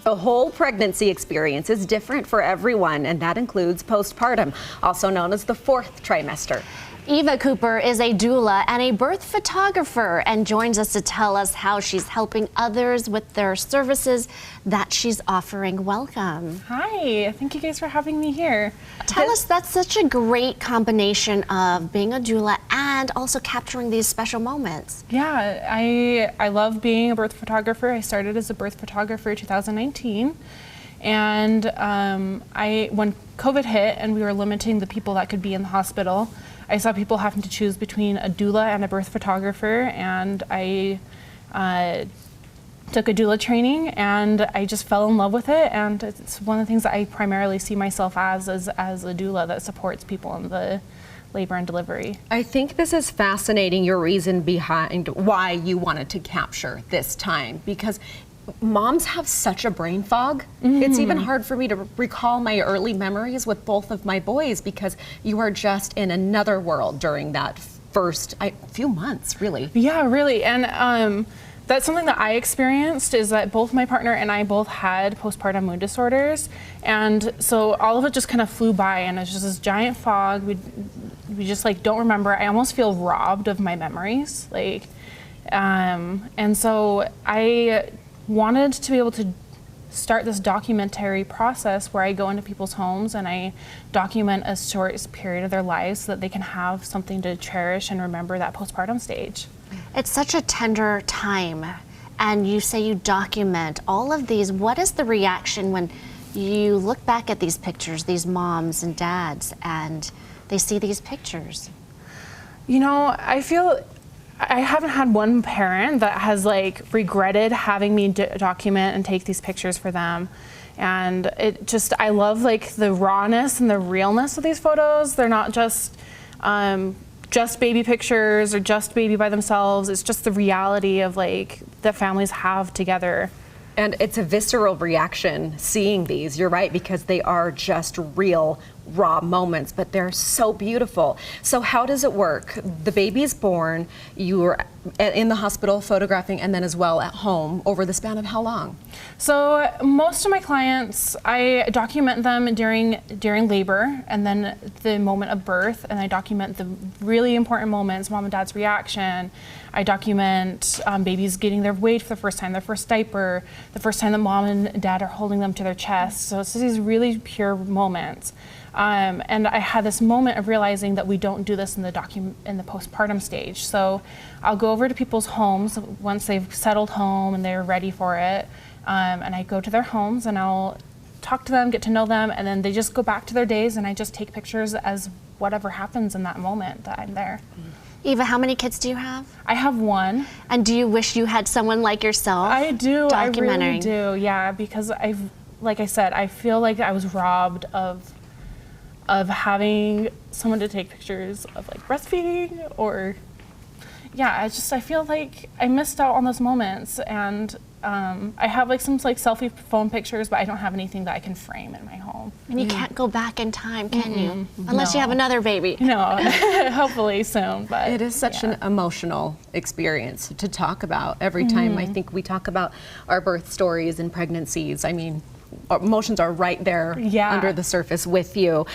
A whole pregnancy experience is different for everyone, and that includes postpartum, also known as the 4th trimester. Eva Cooper is a doula and a birth photographer and joins us to tell us how she's helping others with their services that she's offering. Welcome. Hi, thank you guys for having me here. Tell us, that's such a great combination of being a doula and also capturing these special moments. Yeah, I love being a birth photographer. I started as a birth photographer in 2019. And when COVID hit and we were limiting the people that could be in the hospital, I saw people having to choose between a doula and a birth photographer, and I took a doula training, and I just fell in love with it. And it's one of the things that I primarily see myself as a doula that supports people in the labor and delivery. I think this is fascinating, your reason behind why you wanted to capture this time, because moms have such a brain fog. It's even hard for me to recall my early memories with both of my boys because you are just in another world during that first few months, really. Yeah, really. And that's something that I experienced, is that both my partner and I both had postpartum mood disorders. And so all of it just kind of flew by, and it's just this giant fog. We just don't remember. I almost feel robbed of my memories. And so I wanted to be able to start this documentary process where I go into people's homes and I document a short period of their lives so that they can have something to cherish and remember that postpartum stage. It's such a tender time, and you say you document all of these. What is the reaction when you look back at these pictures, these moms and dads, and they see these pictures? You know, I feel I haven't had one parent that has regretted having me document and take these pictures for them. And I love the rawness and the realness of these photos. They're not just baby pictures or just baby by themselves. It's just the reality of that families have together. And it's a visceral reaction seeing these, you're right, because they are just real, raw moments, but they're so beautiful. So how does it work? The baby's born, you're in the hospital photographing, and then as well at home over the span of how long? So most of my clients, I document them during labor and then the moment of birth, and I document the really important moments, mom and dad's reaction. I document babies getting their weight for the first time, their first diaper, the first time that mom and dad are holding them to their chest. So it's these really pure moments. And I had this moment of realizing that we don't do this in the postpartum stage. So I'll go over to people's homes once they've settled home and they're ready for it. And I go to their homes and I'll talk to them, get to know them, and then they just go back to their days, and I just take pictures as whatever happens in that moment that I'm there. Eva, how many kids do you have? I have one. And do you wish you had someone like yourself? I do, I really documenting? do, yeah, because like I said, I feel like I was robbed of having someone to take pictures of breastfeeding, or I feel like I missed out on those moments. And I have some selfie phone pictures, but I don't have anything that I can frame in my home. And you can't go back in time, can you? Unless you have another baby. No, hopefully soon. But it is such an emotional experience to talk about every time I think we talk about our birth stories and pregnancies. I mean, emotions are right there under the surface with you.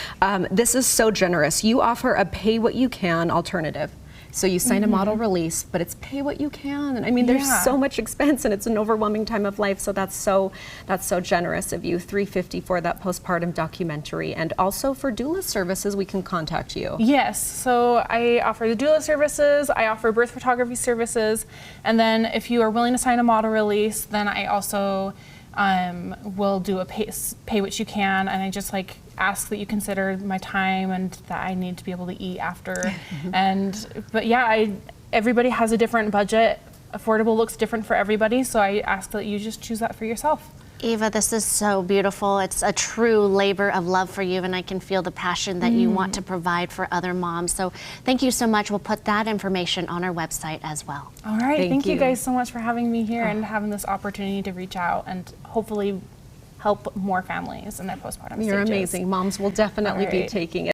This is so generous. You offer a pay what you can alternative. So you sign a model release, but it's pay what you can. And I mean, there's so much expense, and it's an overwhelming time of life. So that's so generous of you. $350 for that postpartum documentary, and also for doula services, we can contact you. Yes. So I offer the doula services. I offer birth photography services, and then if you are willing to sign a model release, then I also will do a pay what you can, and I just ask that you consider my time and that I need to be able to eat after. But everybody has a different budget. Affordable looks different for everybody, so I ask that you just choose that for yourself. Eva, this is so beautiful. It's a true labor of love for you, and I can feel the passion that you want to provide for other moms. So thank you so much. We'll put that information on our website as well. All right, thank you guys so much for having me here and having this opportunity to reach out and hopefully help more families in their postpartum stages. You're amazing. Moms will definitely be taking it.